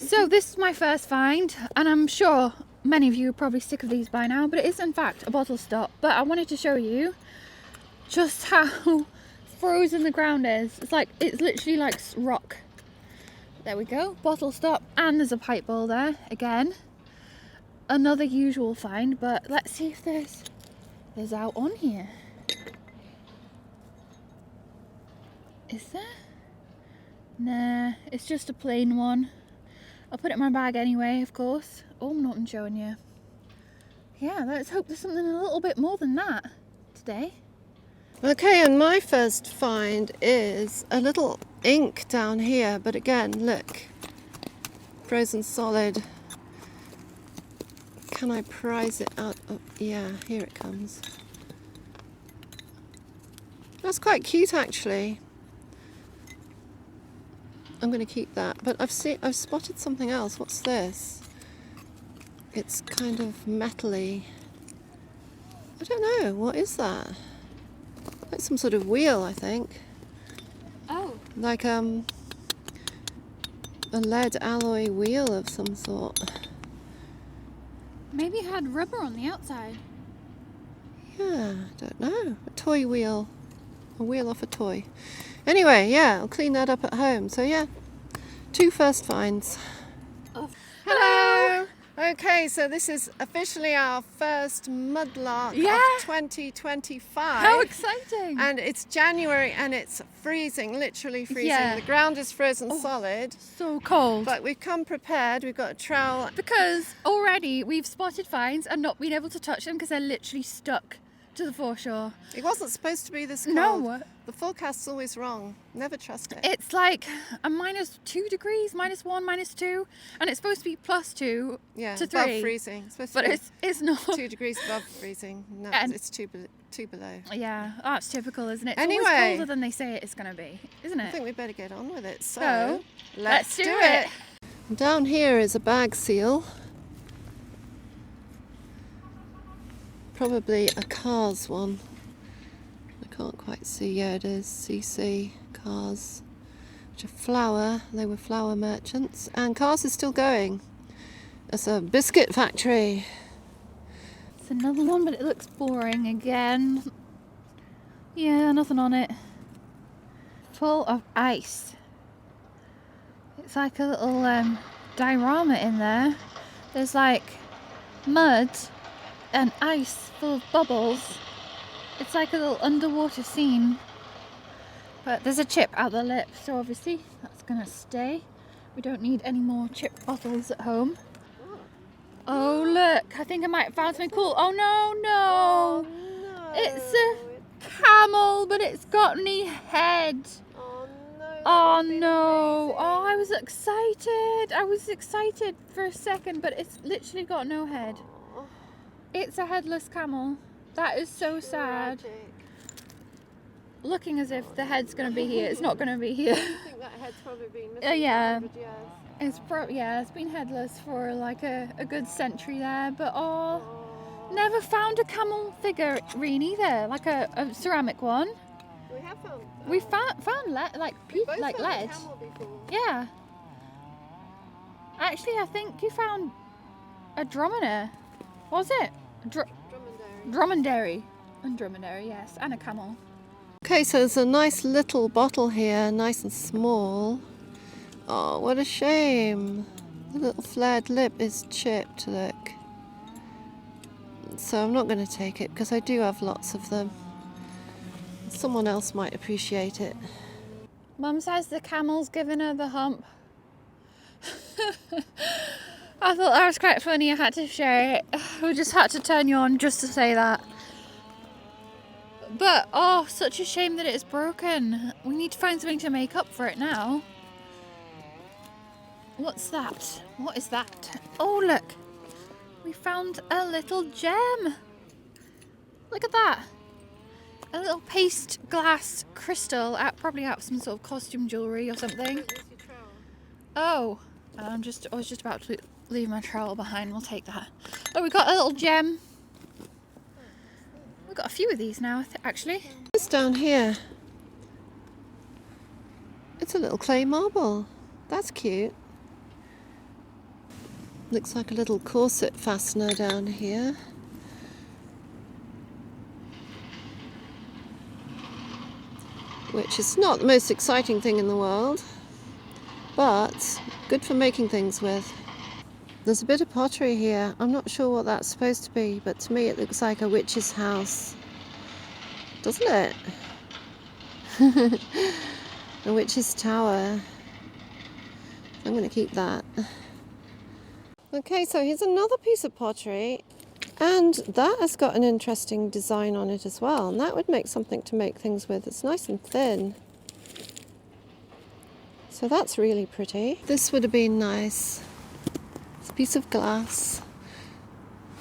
So this is my first find, and I'm sure many of you are probably sick of these by now, but it is in fact a bottle stop. But I wanted to show you just how frozen the ground is. It's literally like rock. There we go, bottle stop, and there's a pipe bowl there again. Another usual find, but let's see if there's out on here. Is there? Nah, it's just a plain one. I'll put it in my bag anyway, of course. Oh, I'm not showing you. Yeah, let's hope there's something a little bit more than that today. Okay, and my first find is a little ink down here, but again, look, frozen solid. Can I prise it out? Oh, yeah, here it comes. That's quite cute, actually. I'm going to keep that, but I've spotted something else. What's this? It's kind of metally. I don't know, what is that? Like some sort of wheel, I think. Oh. Like a lead alloy wheel of some sort. Maybe it had rubber on the outside. Yeah, I don't know. A toy wheel. A wheel off a toy. Anyway, yeah, I'll clean that up at home. So yeah, 2 first finds. Oh. Hello! Okay, so this is officially our first mudlark of 2025. How exciting! And it's January and it's freezing, literally freezing. Yeah. The ground is frozen solid. So cold. But we've come prepared. We've got a trowel. Because already we've spotted finds and not been able to touch them because they're literally stuck to the foreshore. It wasn't supposed to be this cold. No. The forecast's always wrong. Never trust it. It's like a -2 degrees, -1, -2, and it's supposed to be +2 to 3. Above freezing. It's supposed to But be it's not. 2 degrees above freezing. No, And- it's two below. Yeah, that's typical, isn't it? It's Anyway. always colder than they say it is going to be, isn't I it? think we better get on with it. So, let's do it. Down here is a bag seal. Probably a Cars one. I can't quite see. Yeah, it is. CC Cars. Which are flour. They were flour merchants. And Cars is still going. It's a biscuit factory. It's another one, but it looks boring again. Yeah, nothing on it. Full of ice. It's like a little diorama in there. There's like mud and ice full of bubbles. It's like a little underwater scene. But there's a chip out the lip, so obviously that's gonna stay. We don't need any more chip bottles at home. Oh look, I think I might have found something cool. Oh no. It's a camel, but it's got any head. Oh no. Oh, I was excited for a second, but it's literally got no head. It's a headless camel. That is so sad. Looking as if the head's going to be here. It's not going to be here. I think that head's probably been missing Yeah. for 100 years. It's been headless for like a good century there, but never found a camel figurine either, like a ceramic one. We have found. We found lead. Camel before. Yeah. Actually, I think you found a dromedary. What was it? Dromedary. And dromedary, yes, and a camel. Okay, so there's a nice little bottle here, nice and small. Oh, what a shame. The little flared lip is chipped, look. So I'm not going to take it because I do have lots of them. Someone else might appreciate it. Mum says the camel's giving her the hump. I thought that was quite funny. I had to share it. We just had to turn you on just to say that. But, such a shame that it's broken. We need to find something to make up for it now. What's that? What is that? Oh, look. We found a little gem. Look at that. A little paste glass crystal, probably out of some sort of costume jewellery or something. Oh, I was just about to leave my trowel behind. We'll take that. Oh, we got a little gem. We've got a few of these now, actually. It's down here. It's a little clay marble. That's cute. Looks like a little corset fastener down here. Which is not the most exciting thing in the world, but good for making things with. There's a bit of pottery here. I'm not sure what that's supposed to be, but to me it looks like a witch's house. Doesn't it? A witch's tower. I'm going to keep that. Okay, so here's another piece of pottery, and that has got an interesting design on it as well, and that would make something to make things with. It's nice and thin. So that's really pretty. This would have been nice. It's a piece of glass,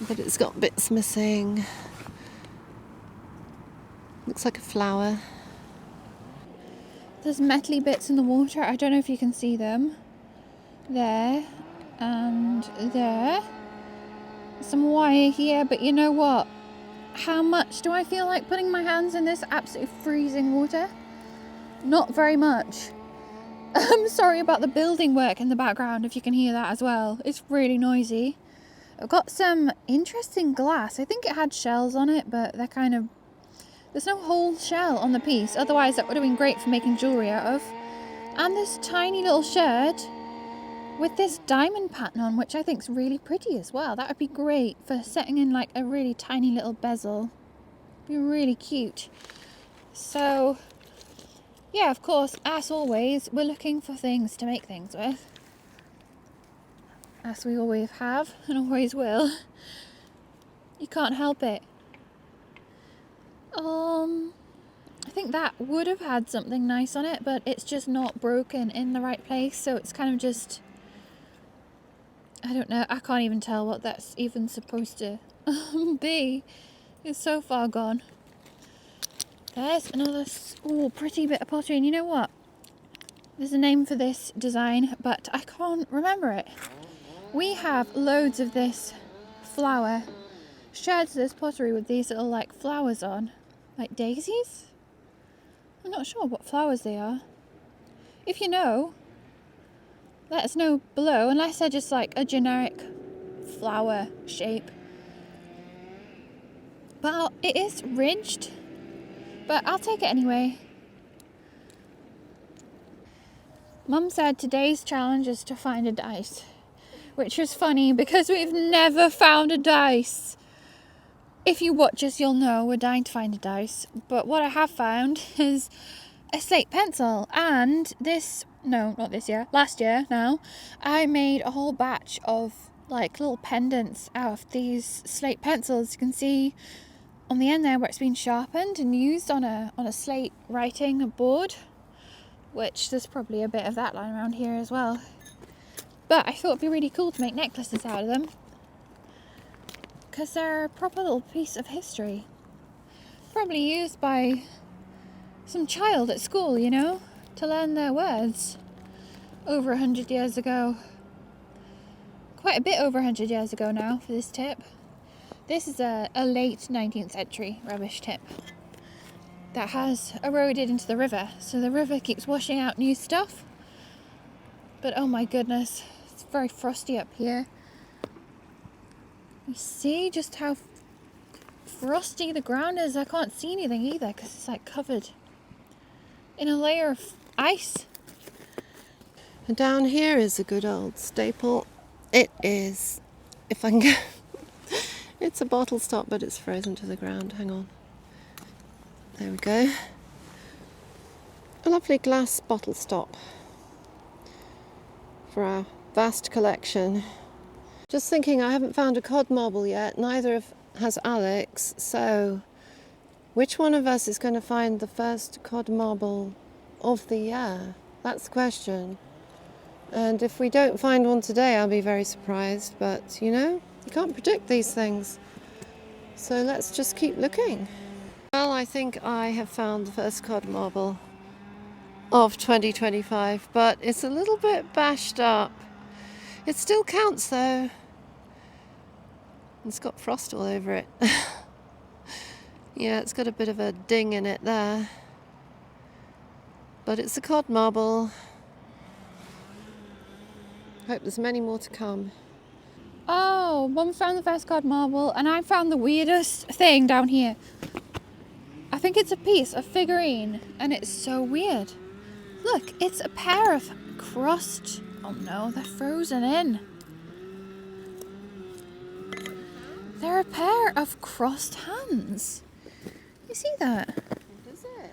but it's got bits missing. Looks like a flower. There's metally bits in the water. I don't know if you can see them. There and there. Some wire here, but you know what? How much do I feel like putting my hands in this absolutely freezing water? Not very much. I'm sorry about the building work in the background, if you can hear that as well. It's really noisy. I've got some interesting glass. I think it had shells on it, but they're kind of... There's no whole shell on the piece, otherwise that would have been great for making jewellery out of. And this tiny little shirt with this diamond pattern on, which I think is really pretty as well. That would be great for setting in like a really tiny little bezel. Be really cute. So... yeah, of course, as always, we're looking for things to make things with. As we always have, and always will. You can't help it. I think that would have had something nice on it, but it's just not broken in the right place, so it's kind of just... I don't know, I can't even tell what that's even supposed to be. It's so far gone. There's another pretty bit of pottery, and you know what? There's a name for this design, but I can't remember it. We have loads of this flower, shards of this pottery with these little like flowers on, like daisies? I'm not sure what flowers they are. If you know, let us know below, unless they're just like a generic flower shape. But it is ridged. But I'll take it anyway. Mum said today's challenge is to find a dice, which is funny because we've never found a dice. If you watch us, you'll know we're dying to find a dice. But what I have found is a slate pencil, and last year now, I made a whole batch of like little pendants out of these slate pencils. You can see on the end there where it's been sharpened and used on a slate writing board, which there's probably a bit of that lying around here as well. But I thought it'd be really cool to make necklaces out of them, because they're a proper little piece of history. Probably used by some child at school, you know, to learn their words over 100 years ago. Quite a bit over 100 years ago now for this tip. This is a late 19th century rubbish tip that has eroded into the river. So the river keeps washing out new stuff. But oh my goodness, it's very frosty up here. You see just how frosty the ground is? I can't see anything either because it's like covered in a layer of ice. And down here is a good old staple. It is, if I can go... It's a bottle stop, but it's frozen to the ground. Hang on. There we go. A lovely glass bottle stop for our vast collection. Just thinking, I haven't found a cod marble yet. Neither has Alex. So, which one of us is going to find the first cod marble of the year? That's the question. And if we don't find one today, I'll be very surprised. But, you know, you can't predict these things. So let's just keep looking. Well, I think I have found the first cod marble of 2025, but it's a little bit bashed up. It still counts though. It's got frost all over it. Yeah, it's got a bit of a ding in it there. But it's a cod marble. Hope there's many more to come. Oh, Mum found the first card marble, and I found the weirdest thing down here. I think it's a piece of figurine, and it's so weird. Look, it's a pair of crossed... Oh no, they're frozen in. They're a pair of crossed hands. You see that? What is it?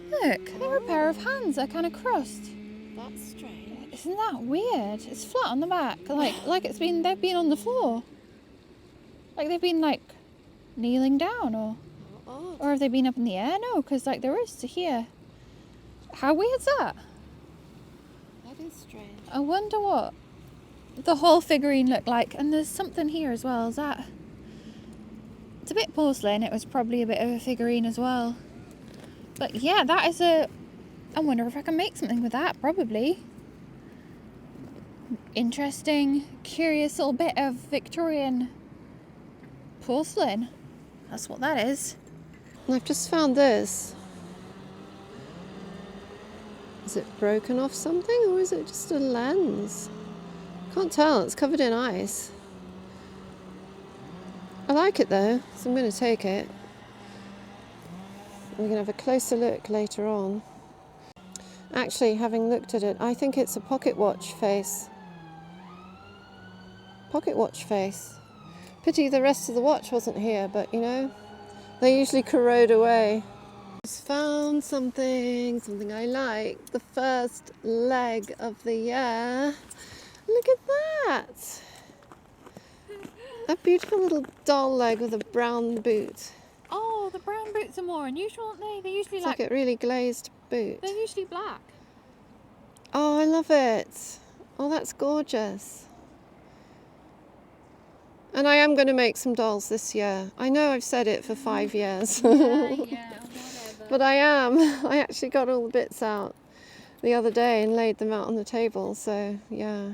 Look, they're a pair of hands. They're kind of crossed. That's strange. Isn't that weird? It's flat on the back, like they've been on the floor. Like they've been like kneeling down, or have they been up in the air? No, because like there is to here. How weird's that? That is strange. I wonder what the whole figurine looked like. And there's something here as well. Is that? It's a bit porcelain. It was probably a bit of a figurine as well. But yeah, that is a... I wonder if I can make something with that. Probably. Interesting, curious little bit of Victorian porcelain. That's what that is. And I've just found this. Is it broken off something, or is it just a lens? Can't tell. It's covered in ice. I like it though, so I'm going to take it. We're going to have a closer look later on. Actually, having looked at it, I think it's a pocket watch face. Pocket watch face. Pity the rest of the watch wasn't here, but you know, they usually corrode away. Just found something I like. The first leg of the year. Look at that! A beautiful little doll leg with a brown boot. Oh, the brown boots are more unusual, aren't they? They're usually It's like a really glazed boot. they're usually black. Oh, I love it. Oh, that's gorgeous. And I am going to make some dolls this year. I know I've said it for 5 years. Yeah, whatever. But I am. I actually got all the bits out the other day and laid them out on the table. So, yeah.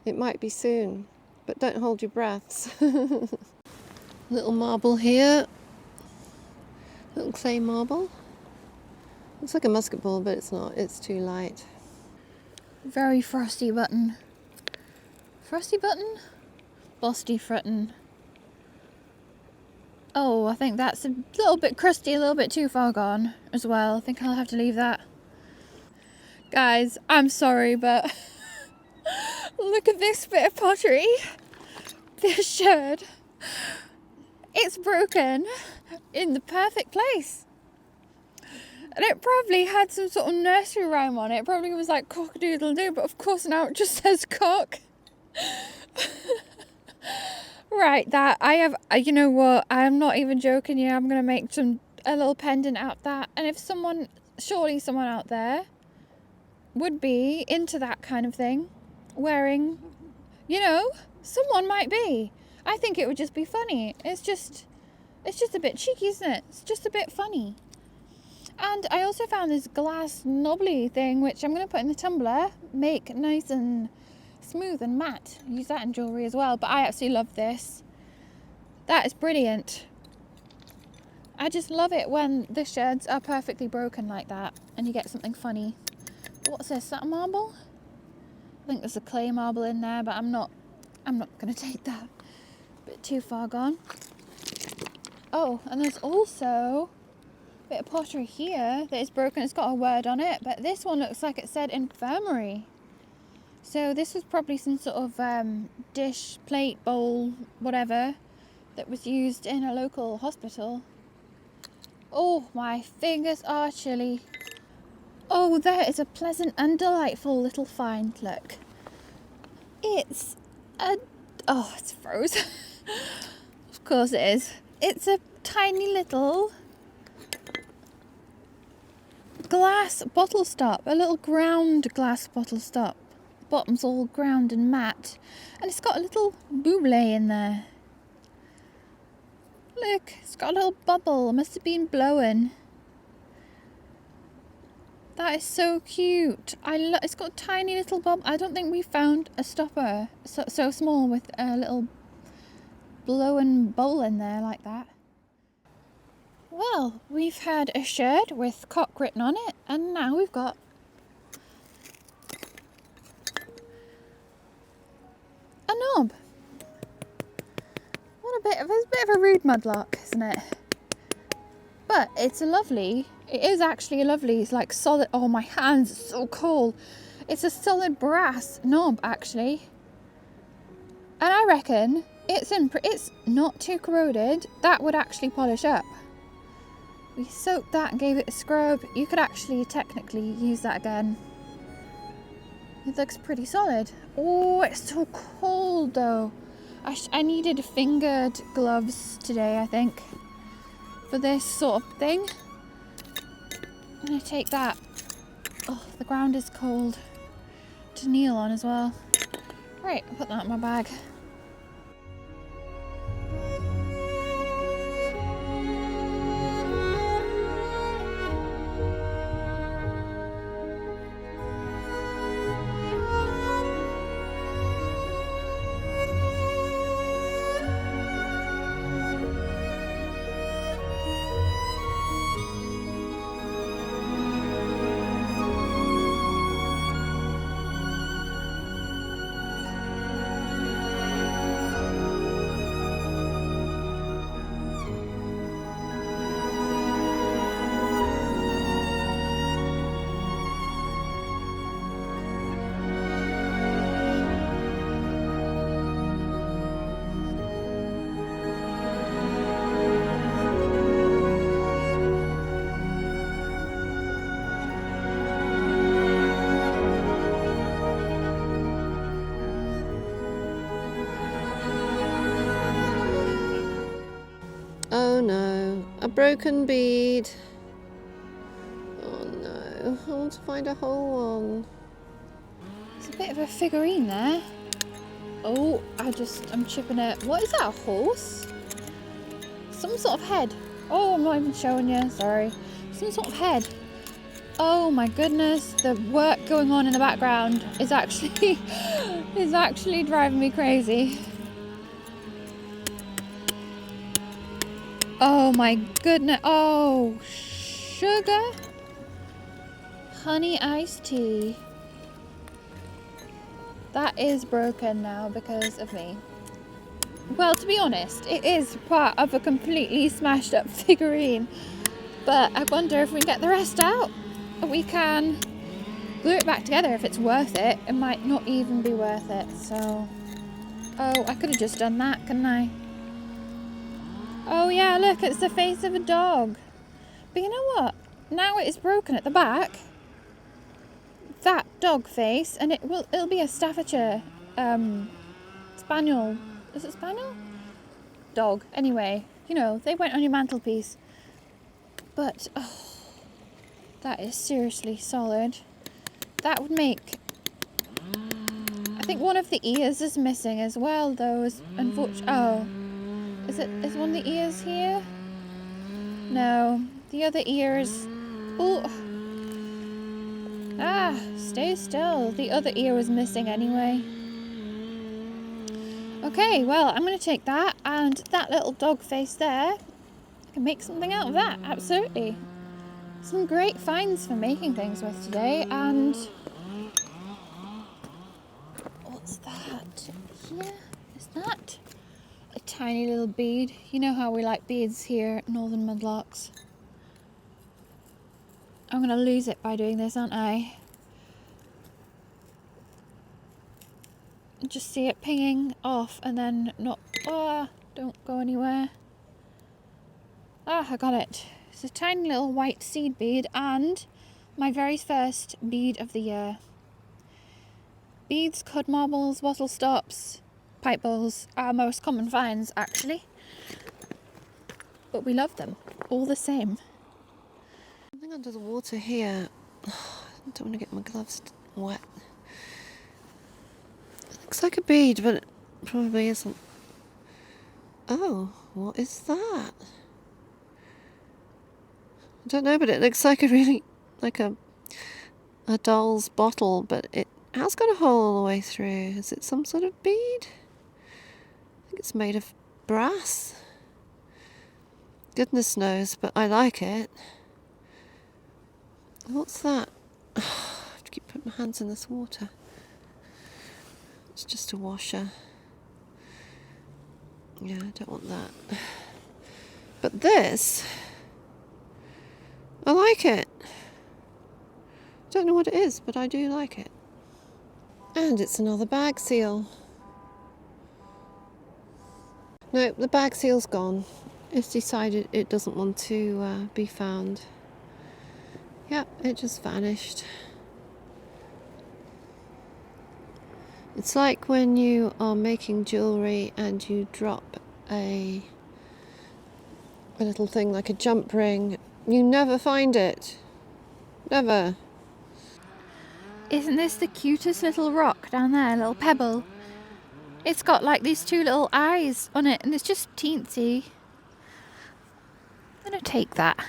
It might be soon. But don't hold your breaths. Little marble here. Little clay marble. Looks like a musket ball, but it's not. It's too light. Very frosty button. Frosty button? Busty frutton. Oh, I think that's a little bit crusty, a little bit too far gone as well. I think I'll have to leave that. Guys, I'm sorry, but look at this bit of pottery. This sherd. It's broken in the perfect place. And it probably had some sort of nursery rhyme on it. It probably was like cock-a-doodle-doo, but of course now it just says cock. Right, that I have, you know what, I'm not even joking you, I'm going to make a little pendant out of that. And if surely someone out there would be into that kind of thing, wearing, you know, someone might be. I think it would just be funny. It's just a bit cheeky, isn't it? It's just a bit funny. And I also found this glass knobbly thing, which I'm going to put in the tumbler, make nice and smooth and matte. Use that in jewellery as well, but I absolutely love this. That is brilliant. I just love it when the sherds are perfectly broken like that and you get something funny. What's this? Is that a marble? I think there's a clay marble in there, but I'm not going to take that. A bit too far gone. Oh, and there's also a bit of pottery here that is broken. It's got a word on it, but this one looks like it said infirmary. So this was probably some sort of dish, plate, bowl, whatever, that was used in a local hospital. Oh, my fingers are chilly. Oh, there is a pleasant and delightful little find, look. It's frozen. Of course it is. It's a tiny little glass bottle stop, a little ground glass bottle stop. Bottom's all ground and matte, and it's got a little buble in there. Look, it's got a little bubble. It must have been blowing. That is so cute. It's got a tiny little bubble. I don't think we found a stopper so small with a little blowing bowl in there like that. Well, we've had a sherd with cock written on it, and now we've got a knob. It's a bit of a rude mudlark, isn't it? But it's it is actually a lovely, it's like solid, oh my hands are so cold. It's a solid brass knob actually. And I reckon it's not too corroded. That would actually polish up. We soaked that and gave it a scrub. You could actually technically use that again. It looks pretty solid. Oh, it's so cold though. I needed fingered gloves today, I think, for this sort of thing. I'm going to take that. Oh, the ground is cold. To kneel on as well. Right, I'll put that in my bag. Oh no, a broken bead. Oh no, I want to find a whole one. There's a bit of a figurine there. Oh, I'm chipping it. What is that, a horse? Some sort of head. Oh, I'm not even showing you, sorry. Some sort of head. Oh my goodness, the work going on in the background is actually driving me crazy. Oh my goodness. Oh, sugar honey iced tea. That is broken now because of me. Well, to be honest, it is part of a completely smashed up figurine. But I wonder if we can get the rest out. We can glue it back together if it's worth it. It might not even be worth it, so... Oh, I could have just done that, couldn't I? Oh yeah, look, it's the face of a dog. But you know what? Now it is broken at the back. That dog face, and it'll be a Staffordshire spaniel. Is it spaniel? Dog. Anyway, you know, they went on your mantelpiece. But oh, that is seriously solid. That would make... I think one of the ears is missing as well, though. Unfortunately, oh, is one of the ears here? No, the other ear is... Oh. Ah, stay still. The other ear was missing anyway. Okay, well, I'm going to take that and that little dog face there. I can make something out of that, absolutely. Some great finds for making things with today, and... What's that? Here? Is that a tiny little bead? You know how we like beads here at Northern Mudlarks. I'm going to lose it by doing this, aren't I? Just see it pinging off and then not... Oh, don't go anywhere. Ah, I got it. It's a tiny little white seed bead and my very first bead of the year. Beads, cud marbles, wattle stops, pipe bowls are our most common finds, actually. But we love them all the same. Something under the water here. I don't want to get my gloves wet. It looks like a bead, but it probably isn't. Oh, what is that? I don't know, but it looks like a doll's bottle, but it has got a hole all the way through. Is it some sort of bead? I think it's made of brass. Goodness knows, but I like it. What's that? I have to keep putting my hands in this water. It's just a washer. Yeah, I don't want that. But this, I like it. Don't know what it is, but I do like it. And it's another bag seal. No, the bag seal's gone. It's decided it doesn't want to be found. Yeah, it just vanished. It's like when you are making jewellery and you drop a little thing like a jump ring. You never find it. Never. Isn't this the cutest little rock down there, a little pebble? It's got like these two little eyes on it and it's just teensy. I'm gonna take that.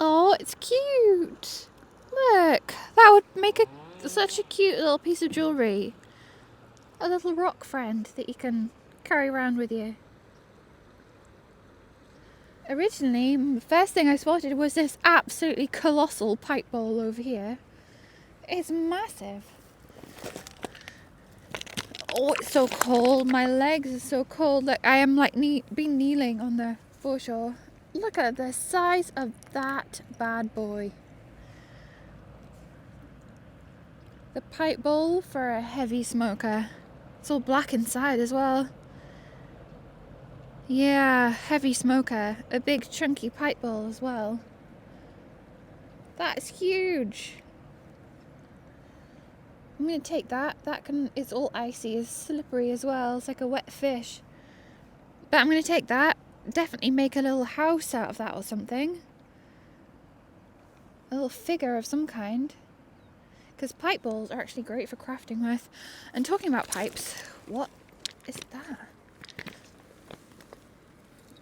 Oh, it's cute. Look, that would make such a cute little piece of jewellery. A little rock friend that you can carry around with you. Originally, the first thing I spotted was this absolutely colossal pipe bowl over here. It's massive. Oh, it's so cold. My legs are so cold. Like I am like been kneeling on the foreshore. Look at the size of that bad boy. The pipe bowl for a heavy smoker. It's all black inside as well. Yeah, heavy smoker. A big chunky pipe bowl as well. That's huge. I'm gonna take that. It's all icy, it's slippery as well. It's like a wet fish. But I'm gonna take that. Definitely make a little house out of that or something. A little figure of some kind. Because pipe bowls are actually great for crafting with. And talking about pipes, what is that?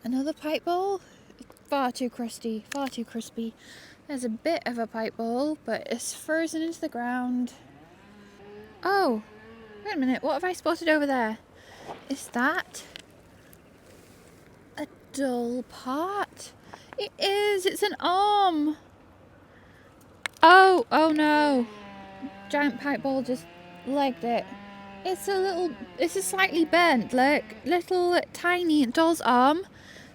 Another pipe bowl? Far too crusty, far too crispy. There's a bit of a pipe bowl, but it's frozen into the ground. Oh, wait a minute, what have I spotted over there? Is that a dull part? It is, it's an arm. Oh no. Giant pipe bowl just legged it. It's a slightly bent, look, little tiny doll's arm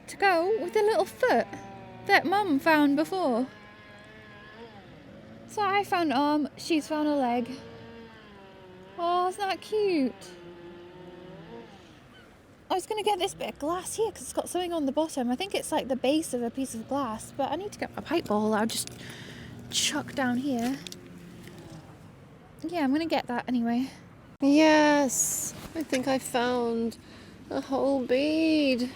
to go with the little foot that Mum found before. So I found an arm, she's found a leg. Oh, isn't that cute? I was going to get this bit of glass here because it's got something on the bottom. I think it's like the base of a piece of glass, but I need to get my pipe bowl. I'll just chuck down here. Yeah, I'm going to get that anyway. Yes, I think I found a whole bead.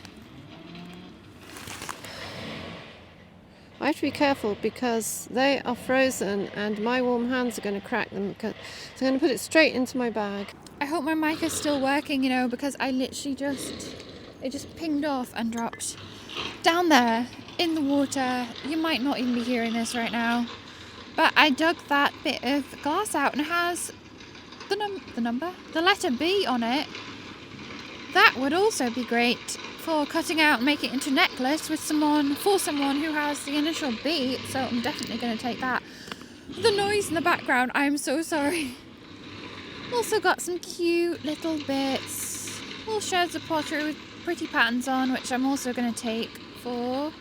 I have to be careful because they are frozen and my warm hands are going to crack them. So I'm going to put it straight into my bag. I hope my mic is still working, because I literally it just pinged off and dropped down there in the water. You might not even be hearing this right now, but I dug that bit of glass out and it has the letter B on it. That would also be great for cutting out and making it into a necklace for someone who has the initial B, so I'm definitely going to take that. The noise in the background, I'm so sorry. Also got some cute little bits, little shards of pottery with pretty patterns on, which I'm also going to take for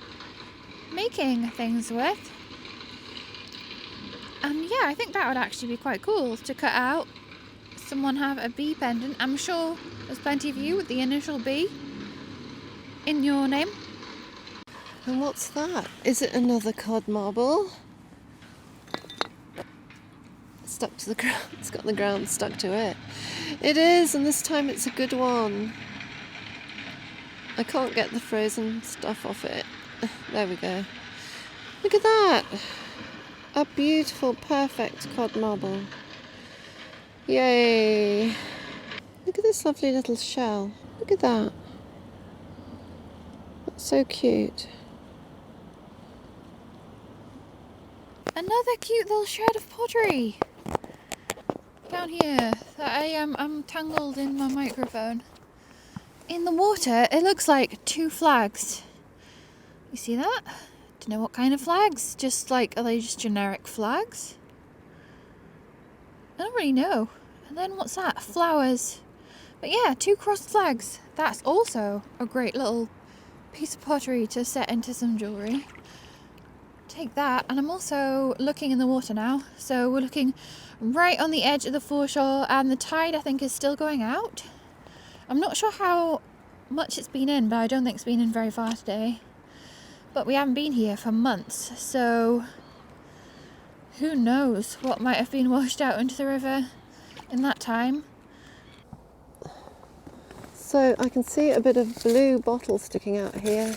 making things with. And yeah, I think that would actually be quite cool to cut out. Someone have a B pendant. I'm sure there's plenty of you with the initial B in your name. And what's that? Is it another cod marble? Stuck to the ground. It's got the ground stuck to it. It is, and this time it's a good one. I can't get the frozen stuff off it. There we go. Look at that. A beautiful, perfect cod marble. Yay. Look at this lovely little shell. Look at that. That's so cute. Another cute little shred of pottery down here that I'm tangled in my microphone. In the water, it looks like two flags. You see that? Don't know what kind of flags. Are they just generic flags? I don't really know. And then what's that? Flowers. But yeah, 2 crossed flags. That's also a great little piece of pottery to set into some jewellery. Take that. And I'm also looking in the water now. So we're looking right on the edge of the foreshore, and the tide I think is still going out. I'm not sure how much it's been in, but I don't think it's been in very far today. But we haven't been here for months, so who knows what might have been washed out into the river in that time. So I can see a bit of blue bottle sticking out here.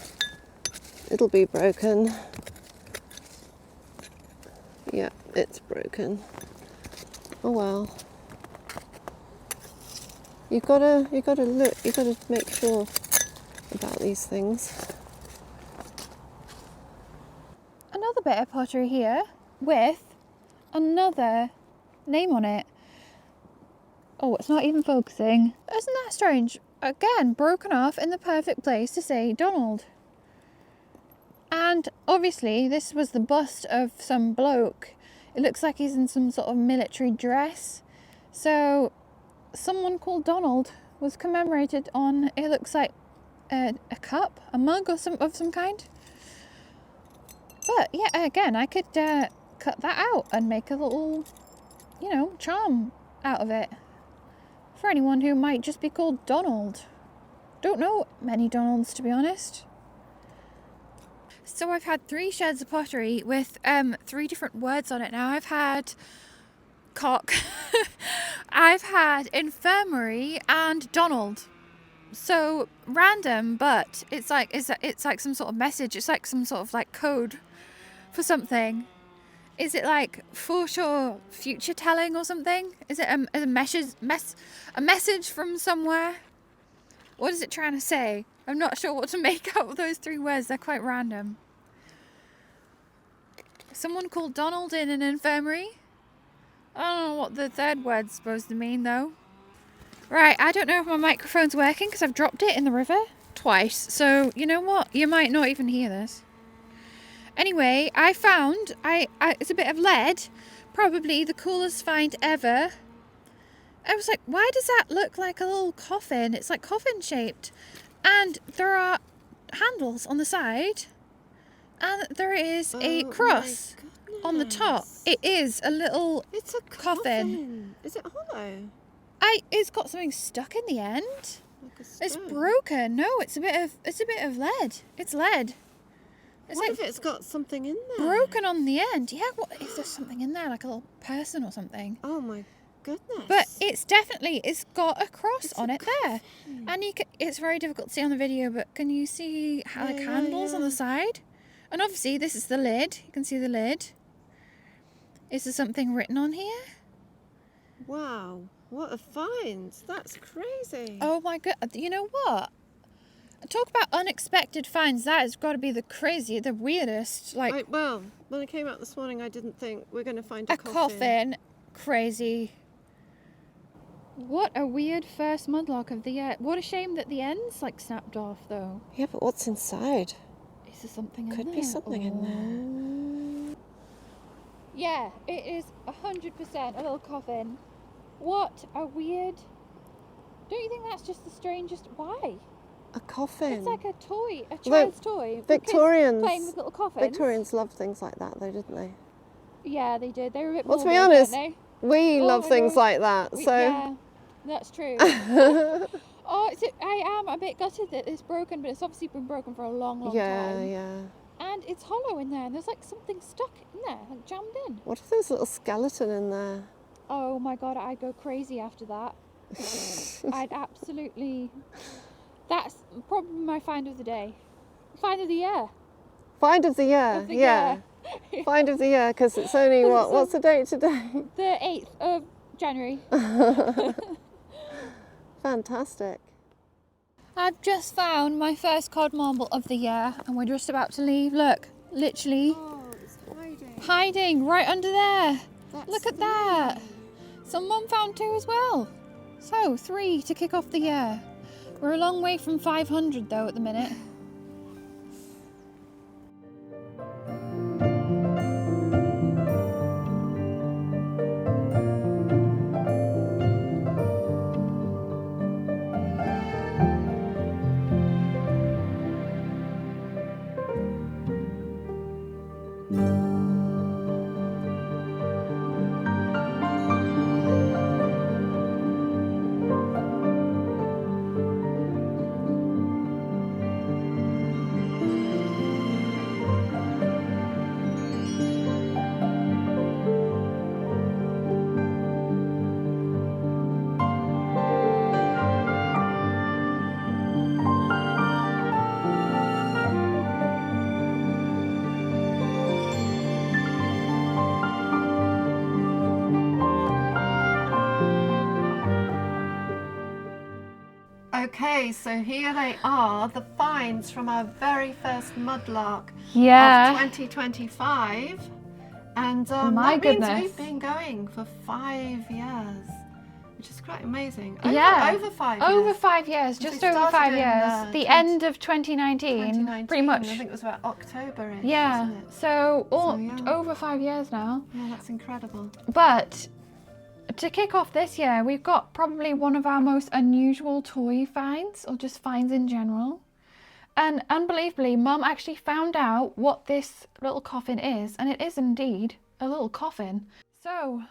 It'll be broken. Yeah, it's broken. Oh well. You've gotta look, you've gotta make sure about these things. Another bit of pottery here with another name on it. Oh, it's not even focusing. Isn't that strange? Again, broken off in the perfect place to say Donald. And obviously this was the bust of some bloke. It looks like he's in some sort of military dress. So someone called Donald was commemorated on, it looks like a cup, a mug or of some kind. But yeah, again, I could cut that out and make a little, charm out of it. For anyone who might just be called Donald. Don't know many Donalds, to be honest. So I've had 3 sheds of pottery with 3 different words on it now. I've had cock, I've had infirmary, and Donald. So random, but it's like some sort of message. It's like some sort of like code for something. Is it like foreshore future telling or something? Is it a message from somewhere? What is it trying to say? I'm not sure what to make out of those 3 words. They're quite random. Someone called Donald in an infirmary. I don't know what the 3rd word's supposed to mean though. Right, I don't know if my microphone's working because I've dropped it in the river twice. So you know what? You might not even hear this. Anyway, I found, it's a bit of lead, probably the coolest find ever. I was like, why does that look like a little coffin? It's like coffin shaped. And there are handles on the side. And there is a cross on the top. It is a little It's a coffin. Is it hollow? It's got something stuck in the end. Like a It's stone. broken. No, it's a bit of lead. It's lead. It's What like if it's got something in there? broken on the end. Yeah, what if there's something in there, like a little person or something? Oh my goodness. But it's got a cross It's on a it there. And it's very difficult to see on the video, but can you see how handles on the side? And obviously this is the lid. You can see the lid. Is there something written on here? Wow, what a find. That's crazy. Oh my god, you know what? Talk about unexpected finds. That has got to be the weirdest. Well, when I came out this morning, I didn't think we're going to find a coffin. Crazy. What a weird first mudlark of the year. What a shame that the end's like snapped off though. Yeah, but what's inside? Is there something in there? Could be something in there. Yeah, it is 100% a little coffin. What a weird... Don't you think that's just the strangest... Why? A coffin. It's like a toy, a child's toy. Victorians Playing with little coffins. Victorians loved things like that though, didn't they? Yeah, they did. They were a bit Well, to be morbid, honest, weren't we Oh love my things God. like that. they? So Yeah, that's true. I am a bit gutted that it's broken, but it's obviously been broken for a long, long time. yeah. And it's hollow in there, and there's like something stuck in there, like jammed in. What if there's a little skeleton in there? Oh my god, I'd go crazy after that. I'd absolutely... That's probably my find of the day. Find of the year. Find of the year. Of the yeah. year. Find of the year, because it's only what's the date today? The 8th of January. Fantastic. I've just found my first cod marble of the year, and we're just about to leave. Look, literally Oh, it's hiding right under there. That's Look at that. Someone found 2 as well. So 3 to kick off the year. We're a long way from 500 though at the minute. Okay, so here they are, the finds from our very first Mudlark Yeah. of 2025. And My that means goodness. we've been going for 5 years, which is quite amazing. Over 5 years. Over 5 years, Because just we over 5 started in, years. The end of 2019, pretty much. I think it was about October-ish, Yeah, wasn't it? so yeah. over 5 years now. Yeah, that's incredible. But to kick off this year, we've got probably one of our most unusual toy finds, or just finds in general. And unbelievably, Mum actually found out what this little coffin is, and it is indeed a little coffin. So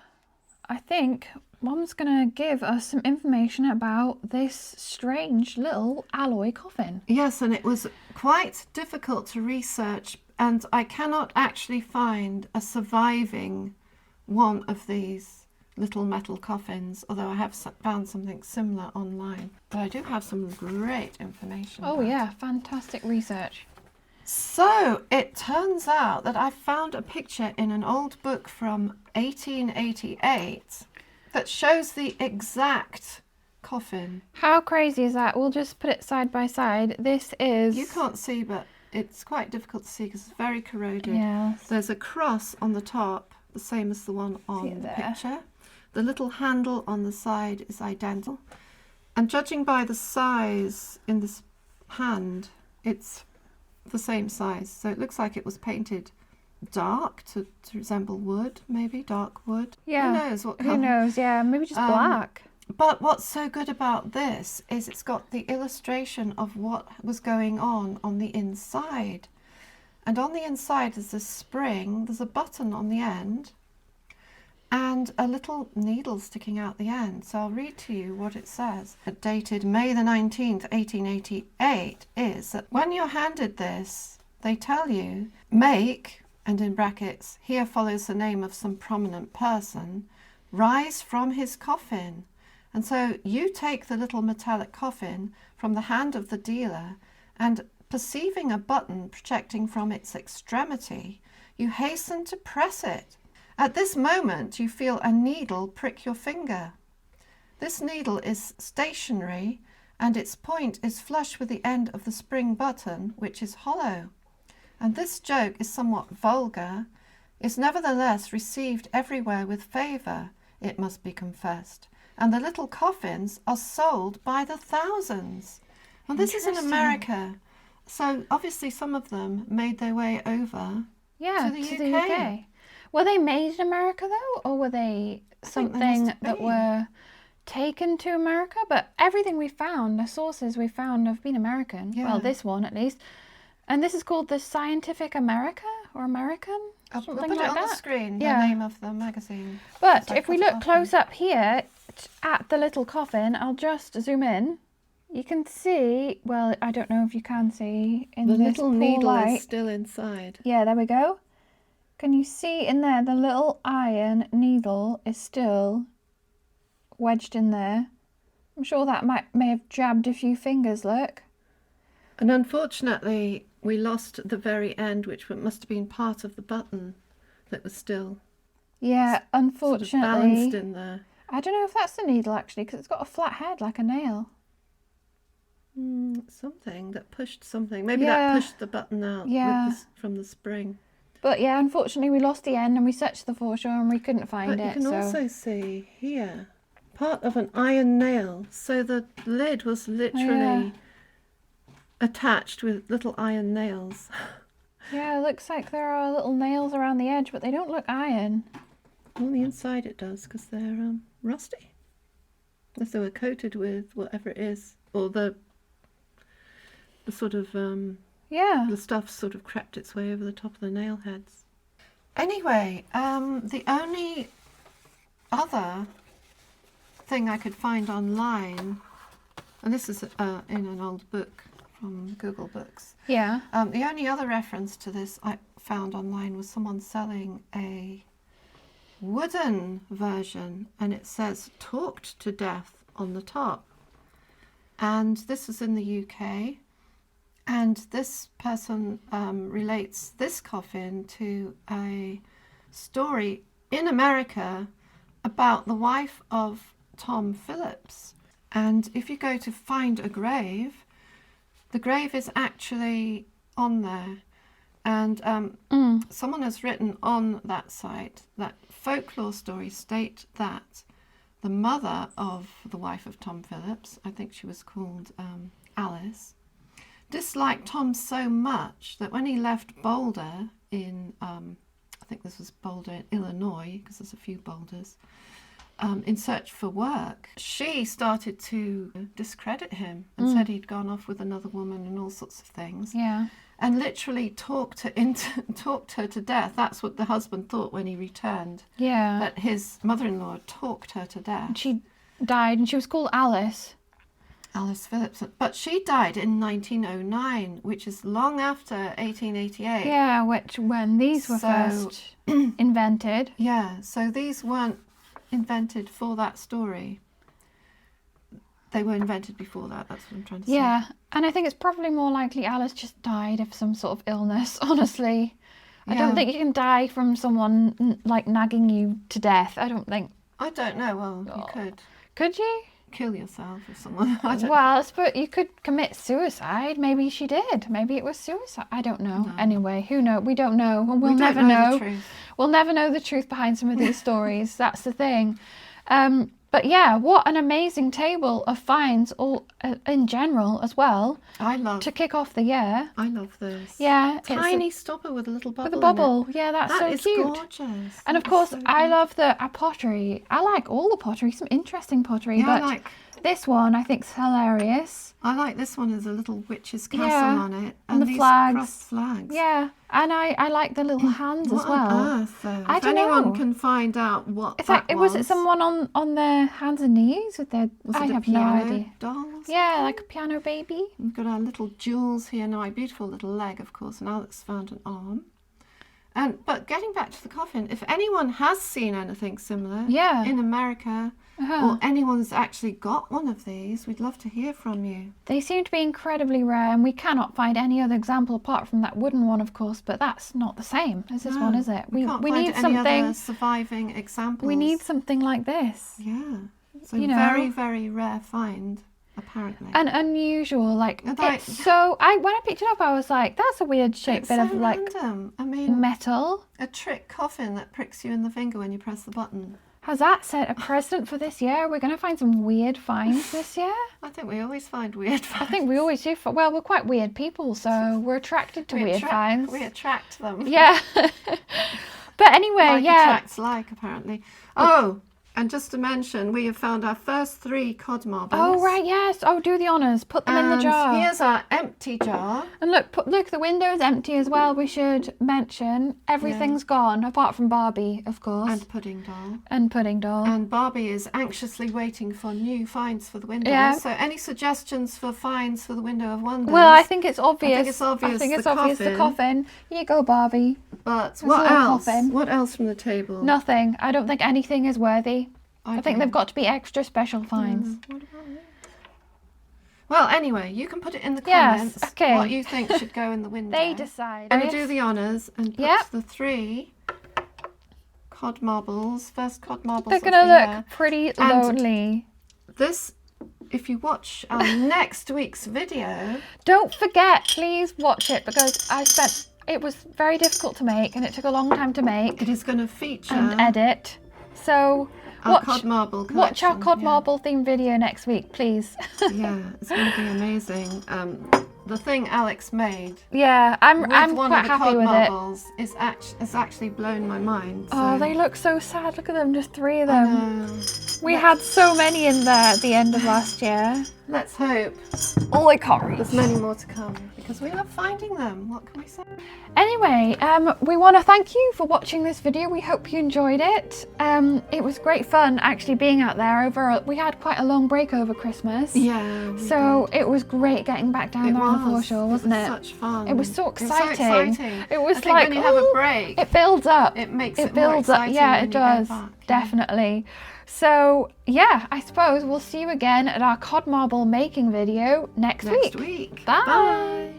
I think Mum's gonna give us some information about this strange little alloy coffin. Yes, and it was quite difficult to research, and I cannot actually find a surviving one of these little metal coffins, although I have found something similar online. But I do have some great information. Oh yeah, fantastic research. So it turns out that I found a picture in an old book from 1888 that shows the exact coffin. How crazy is that? We'll just put it side by side. This is... You can't see, but it's quite difficult to see because it's very corroded. Yes. There's a cross on the top, the same as the one on the picture. The little handle on the side is identical. And judging by the size in this hand, it's the same size. So it looks like it was painted dark to resemble wood, maybe dark wood. Yeah. Who knows what colour? Who knows? Yeah, maybe just black. But what's so good about this is it's got the illustration of what was going on the inside. And on the inside is this spring. There's a button on the end and a little needle sticking out the end. So I'll read to you what it says. Dated May the 19th, 1888, is that when you're handed this, they tell you, make, and in brackets, here follows the name of some prominent person, rise from his coffin. And so you take the little metallic coffin from the hand of the dealer, and perceiving a button projecting from its extremity, you hasten to press it. At this moment, you feel a needle prick your finger. This needle is stationary, and its point is flush with the end of the spring button, which is hollow. And this joke is somewhat vulgar, is nevertheless received everywhere with favour, it must be confessed. And the little coffins are sold by the thousands. Well, this is in America, so obviously some of them made their way over to the UK. Were they made in America though, or were they something that were taken to America? But everything we found, the sources we found, have been American. Yeah. Well, this one at least. And this is called the Scientific America or American, something like that. I'll put it on the screen, the name of the magazine. But if we look close up here at the little coffin, I'll just zoom in. You can see, well, I don't know if you can see in this little needle light. Is still inside. Yeah, there we go. Can you see in there the little iron needle is still wedged in there? I'm sure that may have jabbed a few fingers, look. And unfortunately, we lost the very end, which must have been part of the button that was still unfortunately sort of balanced in there. I don't know if that's the needle actually, because it's got a flat head like a nail. Something that pushed something. Maybe that pushed the button out from the spring. But yeah, unfortunately we lost the end and we searched the foreshore and we couldn't find it. But you can also see here part of an iron nail. So the lid was literally attached with little iron nails. Yeah, it looks like there are little nails around the edge, but they don't look iron. On the inside it does, because they're rusty. If they were coated with whatever it is, or the sort of the stuff sort of crept its way over the top of the nail heads. Anyway, the only other thing I could find online, and this is in an old book from Google Books. Yeah. The only other reference to this I found online was someone selling a wooden version, and it says "talked to death" on the top. And this is in the UK. And this person relates this coffin to a story in America about the wife of Tom Phillips. And if you go to find a grave, the grave is actually on there. And someone has written on that site that folklore stories state that the mother of the wife of Tom Phillips, I think she was called Alice, disliked Tom so much that when he left Boulder in, I think this was Boulder in Illinois, because there's a few Boulders, in search for work, she started to discredit him and said he'd gone off with another woman and all sorts of things. Yeah. And literally talked her to death. That's what the husband thought when he returned. Yeah. That his mother-in-law talked her to death. And she died, and she was called Alice. Alice Phillips. But she died in 1909, which is long after 1888. Yeah, when these were first invented. Yeah, so these weren't invented for that story. They were invented before that, that's what I'm trying to say. Yeah, and I think it's probably more likely Alice just died of some sort of illness, honestly. I don't think you can die from someone, like, nagging you to death. I don't know, well, you could. Could you? Kill yourself or someone. Well, but you could commit suicide. Maybe she did. Maybe it was suicide. I don't know. No. Anyway, who knows? We don't know. And we'll never know. The truth. We'll never know the truth behind some of these stories. That's the thing. But yeah, what an amazing table of finds all in general as well. To kick off the year. I love this. Yeah. Tiny stopper with a little bubble. With a bubble. In it. Yeah, that's so cute. That is gorgeous. And of course, I love the pottery. I like all the pottery, some interesting pottery. Yeah, but this one I think is hilarious. I like this one. There's a little witch's castle on it. And the these flags. Crossed flags. Yeah. And I like the little hands as well. What on earth, though? I don't know. If anyone can find out what it's that like, was it someone on their hands and knees with their... I have no idea. Doll yeah, like a piano baby. We've got our little jewels here now. A beautiful little leg, of course, and Alex found an arm. But getting back to the coffin, if anyone has seen anything similar in America, or anyone's actually got one of these, we'd love to hear from you. They seem to be incredibly rare, and we cannot find any other example apart from that wooden one, of course, but that's not the same as this one, is it? We can't find need any something other surviving examples. We need something like this. Yeah. So very, very rare find, apparently. And unusual, like, it's so... when I picked it up, I was like, that's a weird shaped bit of, like, random. I mean, metal. A trick coffin that pricks you in the finger when you press the button. Has that set a precedent for this year? We're going to find some weird finds this year? I think we always find weird finds. I think we always do. Well, we're quite weird people, so we're attracted to weird finds. We attract them. Yeah. But anyway, attracts like, apparently. Oh, and just to mention, we have found our first 3 cod marbles. Oh, right, yes. Oh, do the honours. Put them in the jar. Here's our empty jar. And look, the window's empty as well. We should mention everything's gone, apart from Barbie, of course. And Pudding Doll. And Barbie is anxiously waiting for new finds for the window. Yeah. So any suggestions for finds for the Window of Wonders? Well, I think it's obvious. I think it's obvious. The coffin. Here you go, Barbie. But what else? What else from the table? Nothing. I don't think anything is worthy. I think they've got to be extra special finds. What about it? Well, anyway, you can put it in the comments what you think should go in the window. They decide. I'm going to do the honours and put the 3 cod marbles, first cod marbles. They're going to look pretty lonely. This, if you watch our next week's video... Don't forget, please watch it, because it was very difficult to make and it took a long time to make. It is going to feature... And edit. So... Watch our cod marble themed video next week, please. Yeah, it's going to be amazing. The thing Alex made. Yeah, I'm quite happy with it. It's actually blown my mind. So. Oh, they look so sad. Look at them, just 3 of them. We had so many in there at the end of last year. Let's hope. Oh, I can't reach. There's many more to come because we love finding them. What can we say? Anyway, we want to thank you for watching this video. We hope you enjoyed it. It was great fun actually being out there we had quite a long break over Christmas. Yeah. So it was great getting back down there on the foreshore, wasn't it? It was such fun. It was so exciting. It was like when you have a break, it builds up. It makes it more exciting. Yeah, it does. Definitely. So yeah, I suppose we'll see you again at our cod marble making video next week. Bye. Bye.